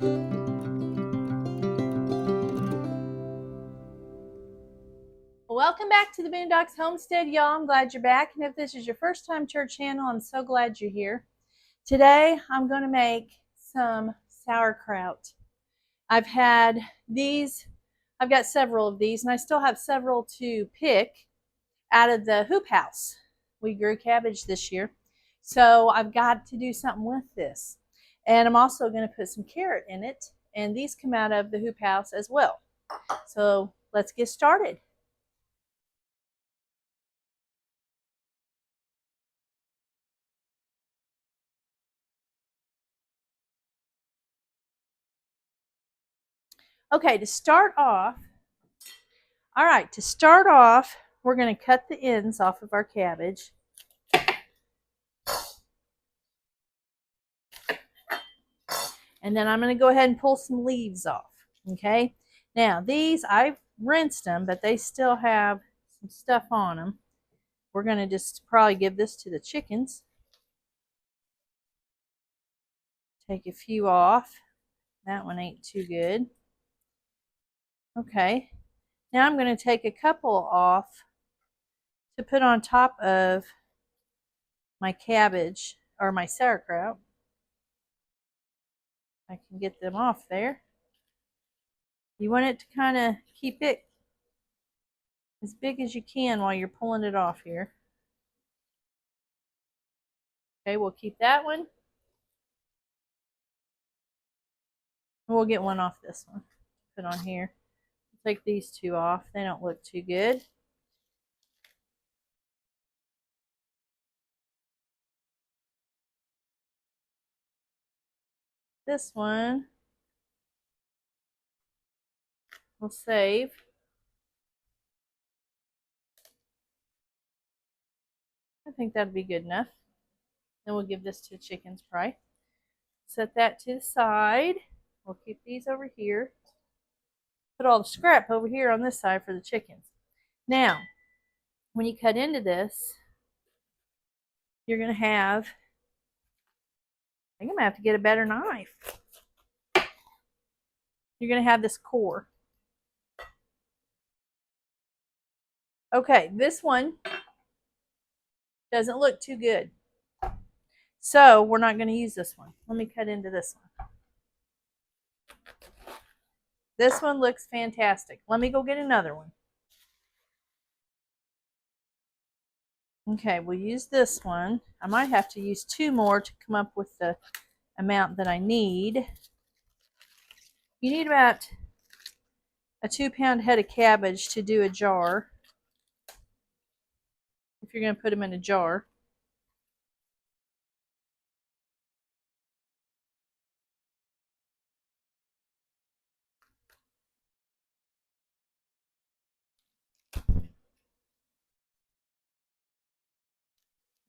Welcome back to the Boondocks Homestead, y'all. I'm glad you're back. And if this is your first time to our channel, I'm so glad you're here. Today, I'm going to make some sauerkraut. I've got several of these, and I still have several to pick out of the hoop house. We grew cabbage this year, so I've got to do something with this. And I'm also going to put some carrot in it, and these come out of the hoop house as well. So let's get started. Okay, to start off, we're going to cut the ends off of our cabbage. And then I'm going to go ahead and pull some leaves off. Okay, now these, I've rinsed them, but they still have some stuff on them. We're going to just probably give this to the chickens. Take a few off. That one ain't too good. Okay, now I'm going to take a couple off to put on top of my cabbage or my sauerkraut. I can get them off there. You want it to kind of keep it as big as you can while you're pulling it off here. Okay, we'll keep that one. We'll get one off this one. Put on here. Take these two off. They don't look too good. This one we'll save. I think that'd be good enough. Then we'll give this to the chickens probably. Set that to the side. We'll keep these over here. Put all the scrap over here on this side for the chickens. Now, when you cut into this, you're going to have, I think I'm going to have to get a better knife. You're going to have this core. Okay, this one doesn't look too good. So we're not going to use this one. Let me cut into this one. This one looks fantastic. Let me go get another one. Okay, we'll use this one. I might have to use two more to come up with the amount that I need. You need about a 2-pound head of cabbage to do a jar. If you're going to put them in a jar.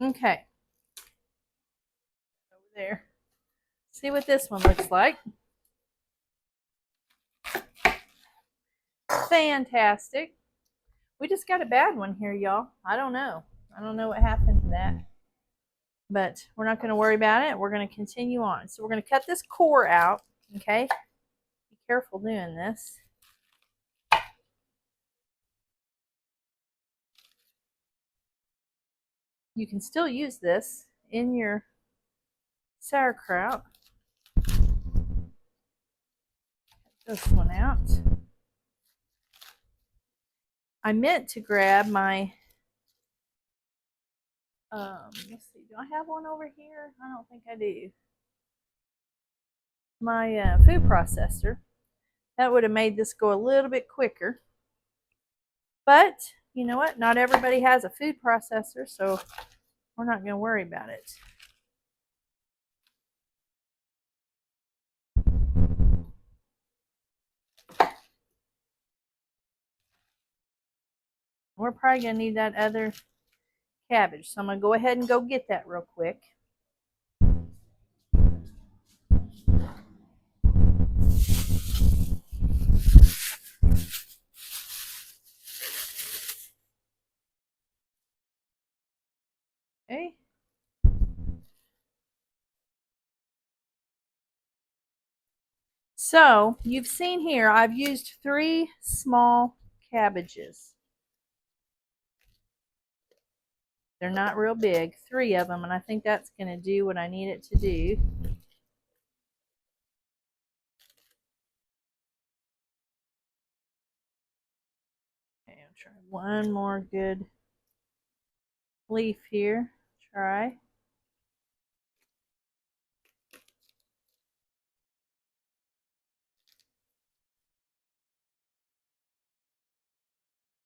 Okay. Over there. See what this one looks like. Fantastic. We just got a bad one here, y'all. I don't know. I don't know what happened to that. But we're not going to worry about it. We're going to continue on. So we're going to cut this core out. Okay. Be careful doing this. You can still use this in your sauerkraut. Cut this one out. I meant to grab my, let's see, do I have one over here? I don't think I do. My food processor. That would have made this go a little bit quicker. But, you know what? Not everybody has a food processor, so we're not going to worry about it. We're probably going to need that other cabbage, so I'm going to go ahead and go get that real quick. Okay. So you've seen here, I've used 3 small cabbages. They're not real big, 3 of them, and I think that's going to do what I need it to do. Okay, I'll try one more good leaf here. Try.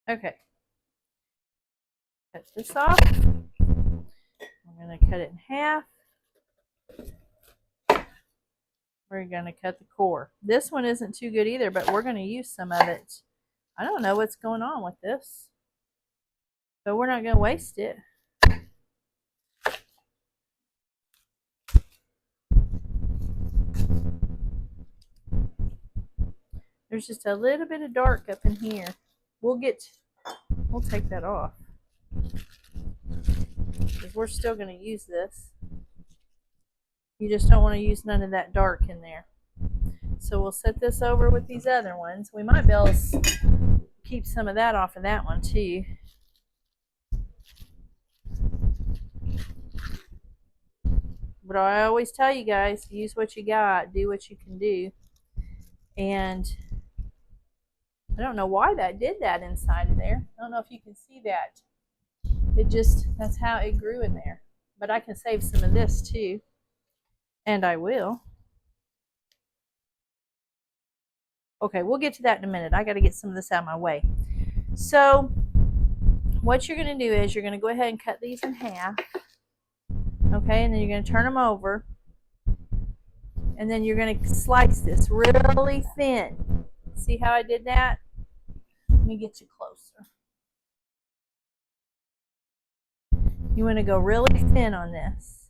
Okay. Cut this off. I'm going to cut it in half. We're going to cut the core. This one isn't too good either, but we're going to use some of it. I don't know what's going on with this, but we're not going to waste it. There's just a little bit of dark up in here. We'll take that off because we're still going to use this. You just don't want to use none of that dark in there. So we'll set this over with these other ones. We might be able to keep some of that off of that one too. But I always tell you guys, use what you got, do what you can do. And I don't know why that did that inside of there. I don't know if you can see that. That's how it grew in there. But I can save some of this too. And I will. Okay, we'll get to that in a minute. I got to get some of this out of my way. So what you're going to do is you're going to go ahead and cut these in half. Okay, and then you're going to turn them over. And then you're going to slice this really thin. See how I did that? Let me get you closer. You want to go really thin on this.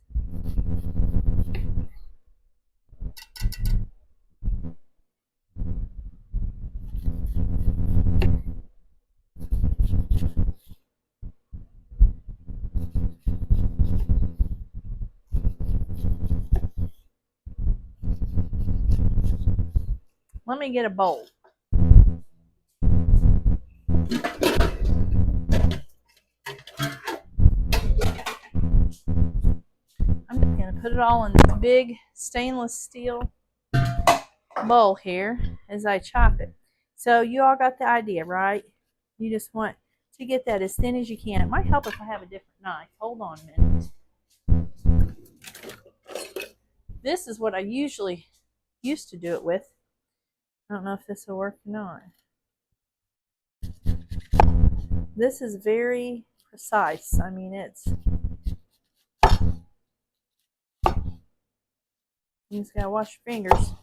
Let me get a bowl. I'm just going to put it all in this big stainless steel bowl here as I chop it. So you all got the idea, right? You just want to get that as thin as you can. It might help if I have a different knife. Hold on a minute. This is what I usually used to do it with. I don't know if this will work or not. This is very precise. I mean, you just gotta wash your fingers.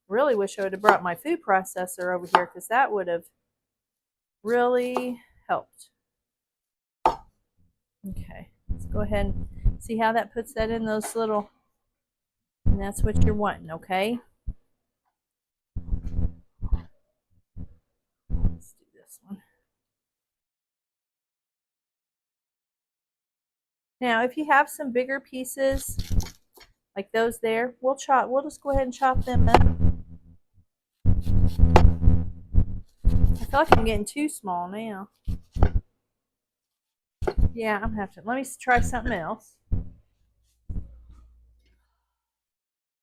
Really wish I would have brought my food processor over here because that would have really helped. Okay, let's go ahead and see how that puts that in those little, and that's what you're wanting, okay? Let's do this one. Now, if you have some bigger pieces, like those there, we'll just go ahead and chop them up. I feel like I'm getting too small now. Yeah, I'm gonna have to, let me try something else.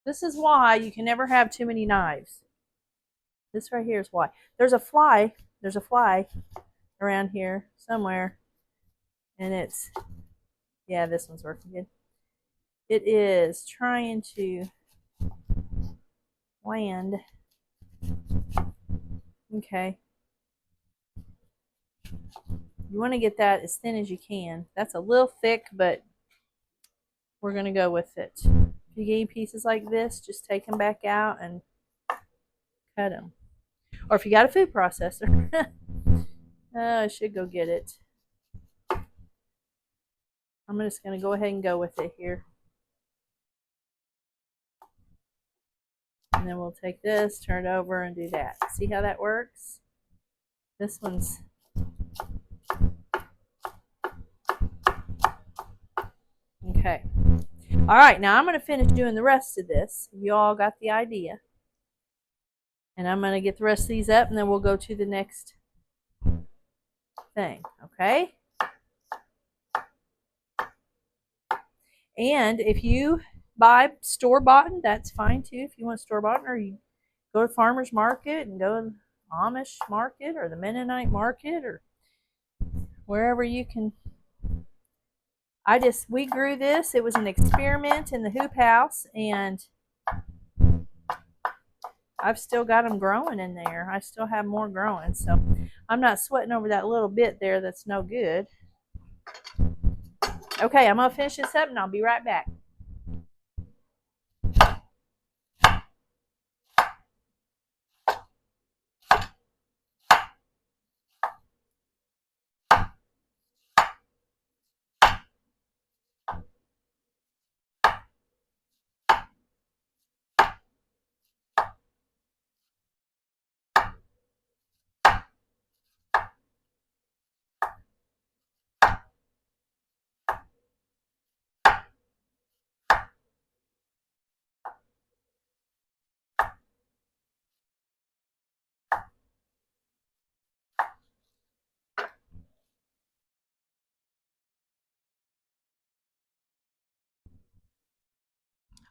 This is why you can never have too many knives. This right here is why. There's a fly around here somewhere, and yeah, this one's working good. It is trying to land. Okay. You want to get that as thin as you can. That's a little thick, but we're going to go with it. If you get pieces like this, just take them back out and cut them. Or if you got a food processor, I should go get it. I'm just going to go ahead and go with it here. And then we'll take this, turn it over, and do that. See how that works? This one's okay. All right, now I'm going to finish doing the rest of this. You all got the idea. And I'm going to get the rest of these up, and then we'll go to the next thing, okay? And if you buy store-bought, that's fine too. If you want store-bought, or you go to farmer's market and go to the Amish market or the Mennonite market or wherever you can. We grew this. It was an experiment in the hoop house, and I've still got them growing in there. I still have more growing, so I'm not sweating over that little bit there that's no good. Okay, I'm going to finish this up, and I'll be right back.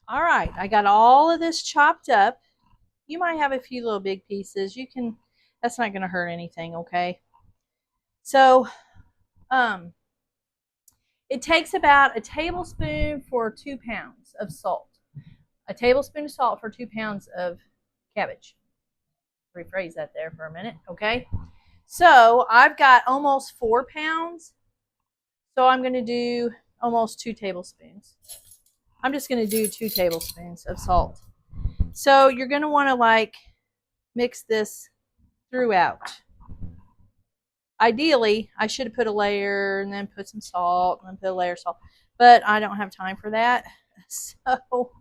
All right, I got all of this chopped up. You might have a few little big pieces. That's not going to hurt anything, okay? So, it takes about a tablespoon for 2 pounds of salt. A tablespoon of salt for 2 pounds of cabbage. Rephrase that there for a minute, okay? So, I've got almost 4 pounds. So, I'm going to do almost 2 tablespoons. I'm just going to do 2 tablespoons of salt. So, you're going to want to mix this throughout. Ideally, I should have put a layer and then put some salt and then put a layer of salt, but I don't have time for that. So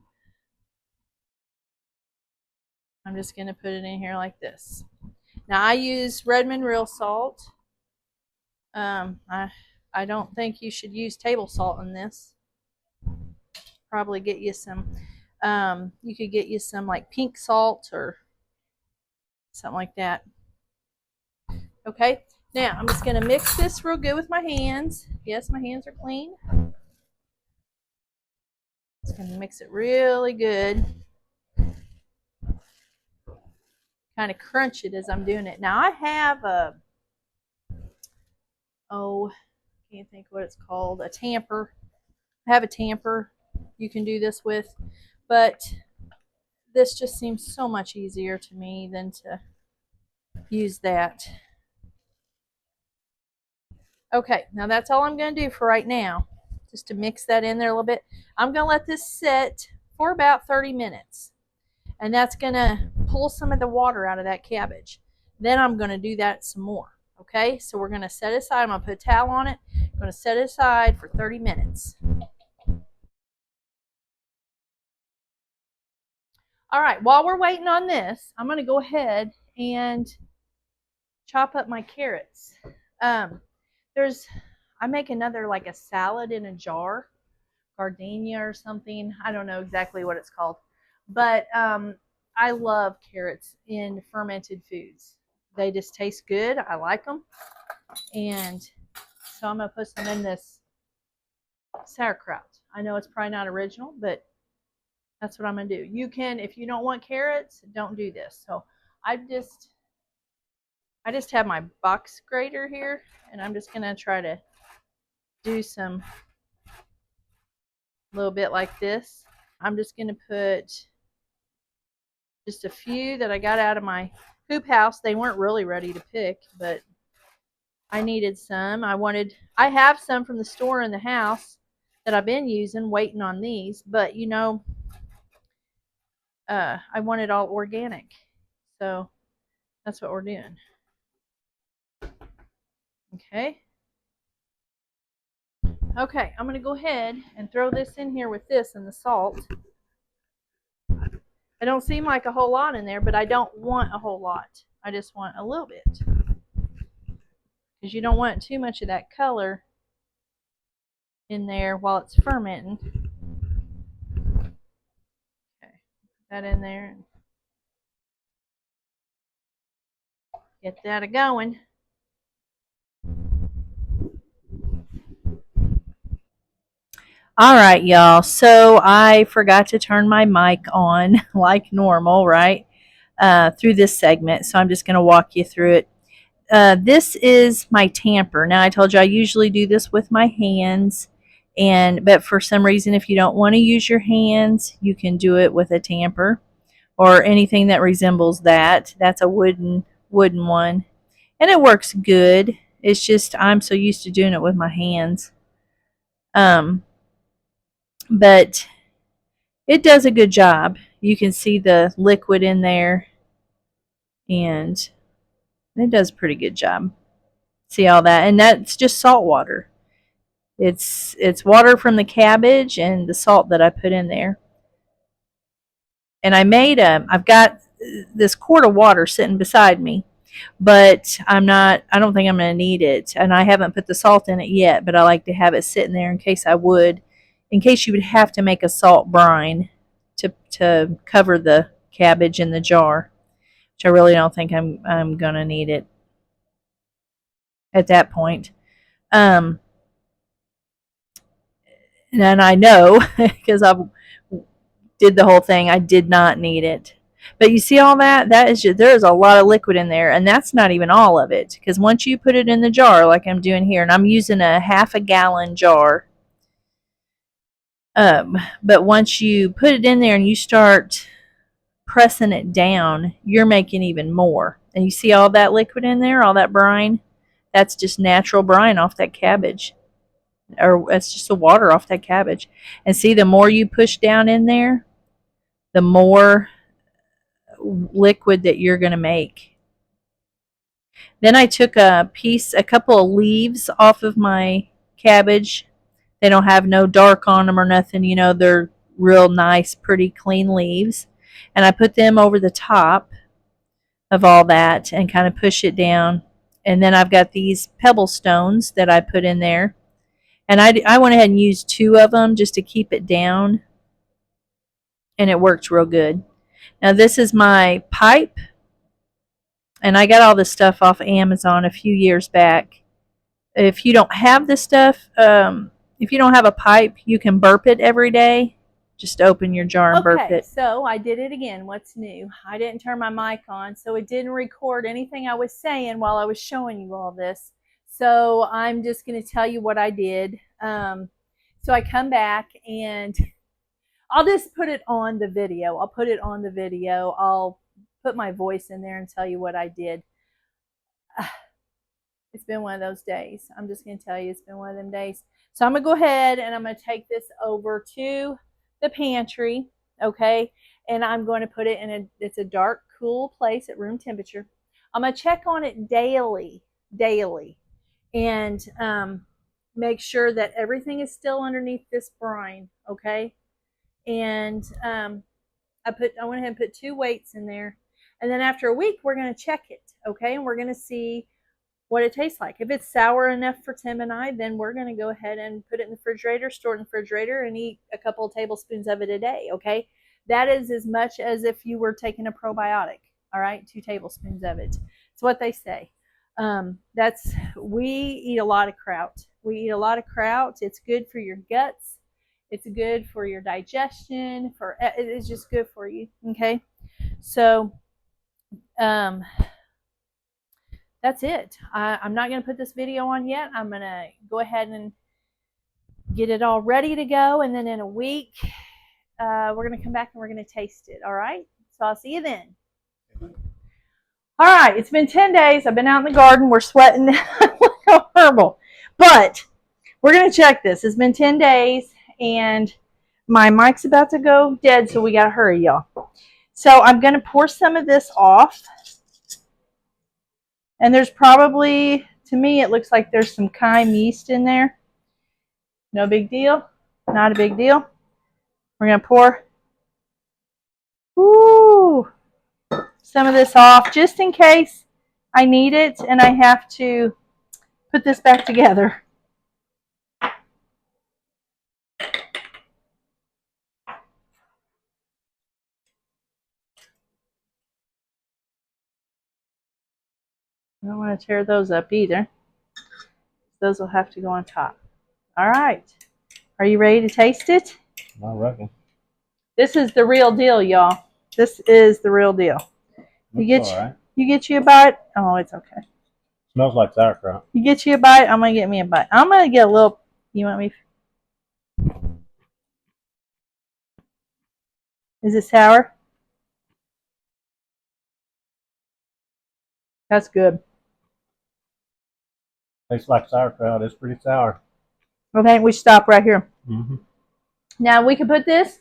I'm just going to put it in here like this. Now I use Redmond real salt. I don't think you should use table salt in this. Probably get you some. You could get you some like pink salt or something like that. Okay. Now I'm just going to mix this real good with my hands. Yes, my hands are clean. Just going to mix it really good. Kind of crunch it as I'm doing it. Now I have can't think what it's called, a tamper. I have a tamper you can do this with, but this just seems so much easier to me than to use that. Okay, now that's all I'm going to do for right now, just to mix that in there a little bit. I'm going to let this sit for about 30 minutes, and that's going to pull some of the water out of that cabbage. Then I'm going to do that some more. Okay, so we're going to set it aside. I'm going to put a towel on it. I'm going to set it aside for 30 minutes. All right, while we're waiting on this, I'm going to go ahead and chop up my carrots. I make another like a salad in a jar, gardenia or something. I don't know exactly what it's called, but I love carrots in fermented foods. They just taste good. I like them, and so I'm gonna put some in this sauerkraut. I know it's probably not original, but that's what I'm gonna do. You can, if you don't want carrots, don't do this. So I just have my box grater here, and I'm just gonna try to do some little bit like this. I'm just gonna put just a few that I got out of my hoop house. They weren't really ready to pick, but I needed some. I have some from the store in the house that I've been using, waiting on these, but I want it all organic. So that's what we're doing. Okay. Okay, I'm going to go ahead and throw this in here with this and the salt. I don't seem like a whole lot in there, but I don't want a whole lot. I just want a little bit. Because you don't want too much of that color in there while it's fermenting. that in there and get that a-going. All right, y'all. So I forgot to turn my mic on like normal, right? Through this segment. So I'm just going to walk you through it. This is my tamper. Now I told you I usually do this with my hands, but for some reason, if you don't want to use your hands, you can do it with a tamper or anything that resembles that. That's a wooden one, and it works good. It's just I'm so used to doing it with my hands. But it does a good job. You can see the liquid in there, and it does a pretty good job. See all that? And that's just salt water. It's water from the cabbage and the salt that I put in there. And I've got this quart of water sitting beside me, but I don't think I'm going to need it. And I haven't put the salt in it yet, but I like to have it sitting there in case you would have to make a salt brine to cover the cabbage in the jar, which I really don't think I'm going to need it at that point. And I know because I did the whole thing, I did not need it. But you see all that? There's a lot of liquid in there, and that's not even all of it. Because once you put it in the jar, like I'm doing here, and I'm using a half a gallon jar, but once you put it in there and you start pressing it down, you're making even more. And you see all that liquid in there, all that brine? That's just natural brine off that cabbage. Or that's just the water off that cabbage. And see, the more you push down in there, the more liquid that you're going to make. Then I took a couple of leaves off of my cabbage. They don't have no dark on them or nothing. They're real nice, pretty clean leaves. And I put them over the top of all that and kind of push it down. And then I've got these pebble stones that I put in there. And I went ahead and used 2 of them just to keep it down. And it worked real good. Now this is my pipe. And I got all this stuff off Amazon a few years back. If you don't have this stuff, if you don't have a pipe, you can burp it every day. Just open your jar and burp it. So I did it again. What's new? I didn't turn my mic on, so it didn't record anything I was saying while I was showing you all this. So I'm just going to tell you what I did. So I come back and I'll just put it on the video. I'll put my voice in there and tell you what I did. It's been one of those days. I'm just going to tell you it's been one of them days. So I'm going to go ahead and I'm going to take this over to the pantry, okay? And I'm going to put it in it's a dark, cool place at room temperature. I'm going to check on it daily, and make sure that everything is still underneath this brine, okay? And I went ahead and put 2 weights in there. And then after a week, we're going to check it, okay? And we're going to see what it tastes like. If it's sour enough for Tim and I, then we're going to go ahead and put it in the refrigerator, store it in the refrigerator, and eat a couple of tablespoons of it a day, okay? That is as much as if you were taking a probiotic, all right? 2 tablespoons of it. It's what they say. We eat a lot of kraut. It's good for your guts. It's good for your digestion. It's just good for you, okay? So, that's it. I'm not going to put this video on yet. I'm going to go ahead and get it all ready to go. And then in a week, we're going to come back and we're going to taste it. All right? So I'll see you then. All right. It's been 10 days. I've been out in the garden. We're sweating like horrible. But we're going to check this. It's been 10 days and my mic's about to go dead. So we got to hurry, y'all. So I'm going to pour some of this off. And there's probably, to me, it looks like there's some chyme yeast in there. No big deal. Not a big deal. We're going to pour some of this off just in case I need it and I have to put this back together. I don't want to tear those up either. Those will have to go on top. All right. Are you ready to taste it? I reckon. This is the real deal, y'all. This is the real deal. You get you a bite. Oh, it's okay. Smells like sauerkraut. You get you a bite. I'm gonna get me a bite. I'm gonna get a little. You want me? Is it sour? That's good. Tastes like sauerkraut. It's pretty sour. I think we stop right here. Mm-hmm. Now we can put this.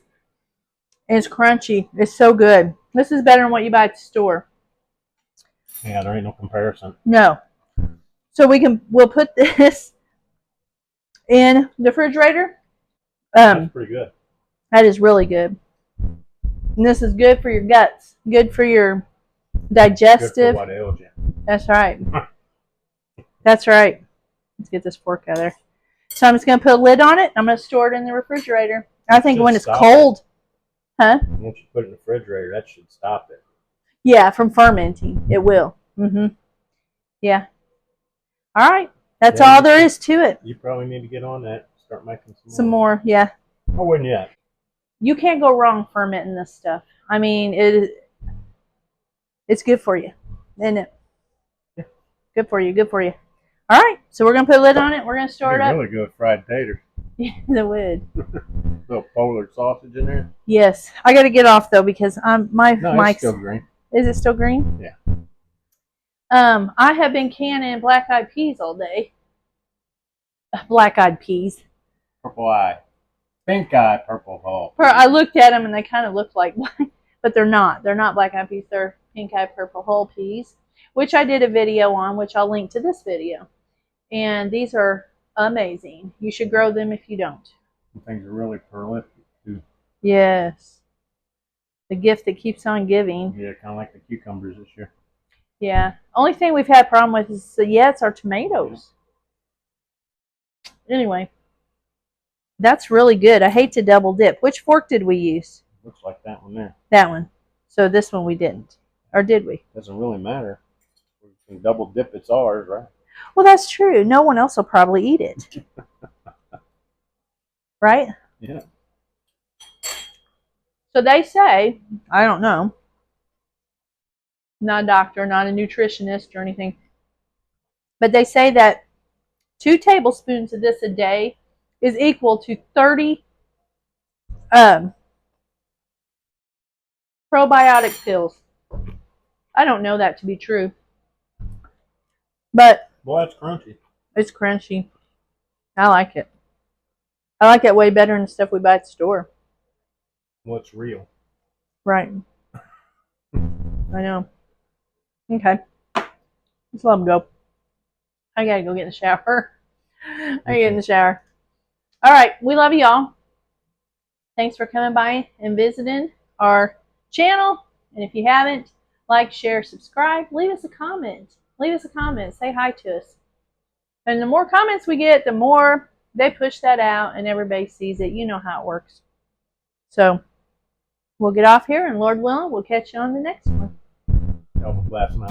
It's crunchy. It's so good. This is better than what you buy at the store. Yeah, there ain't no comparison. No. So we'll put this in the refrigerator. That's pretty good. That is really good. And this is good for your guts. Good for your digestive. Good for what ails you. That's right. That's right. Let's get this fork out of there. So I'm just going to put a lid on it. I'm going to store it in the refrigerator. I think when it's cold. Huh? Once you put it in the refrigerator, that should stop it. Yeah, from fermenting. It will. Mm-hmm. Yeah. All right. That's all there is to it. You probably need to get on that. Start making some more. Yeah. I wouldn't yet. You can't go wrong fermenting this stuff. I mean, it's good for you, isn't it? Yeah. Good for you. Good for you. All right. So we're going to put a lid on it. We're going to store it up. Really good fried taters. Yeah, it would. Little Polar sausage in there. Yes. I got to get off, though, because my mic's still green. Is it still green? Yeah. I have been canning black-eyed peas all day. Black-eyed peas. Purple eye. Pink eye, purple hull. I looked at them and they kind of look like black, but they're not. They're not black-eyed peas. They're pink-eye, purple hull peas, which I did a video on, which I'll link to this video. And these are amazing. You should grow them if you don't. Some things are really prolific too. Yes. The gift that keeps on giving. Yeah, kind of like the cucumbers this year. Yeah. Only thing we've had a problem with is, it's our tomatoes. Anyway, that's really good. I hate to double dip. Which fork did we use? Looks like that one there. That one. So this one we didn't. Or did we? Doesn't really matter. We can double dip, it's ours, right? Well, that's true. No one else will probably eat it. Right? Yeah. So they say, I don't know, not a doctor, not a nutritionist or anything, but they say that 2 tablespoons of this a day is equal to 30 probiotic pills. I don't know that to be true. But boy, it's crunchy. It's crunchy. I like it. I like it way better than the stuff we buy at the store. What's real? Right. I know. Okay. Let's let them go. I gotta go get in the shower. I gotta get in the shower. All right. We love y'all. Thanks for coming by and visiting our channel. And if you haven't, like, share, subscribe. Leave us a comment. Leave us a comment. Say hi to us. And the more comments we get, the more they push that out and everybody sees it. You know how it works. So we'll get off here, and Lord willing, we'll catch you on the next one. Double blast now.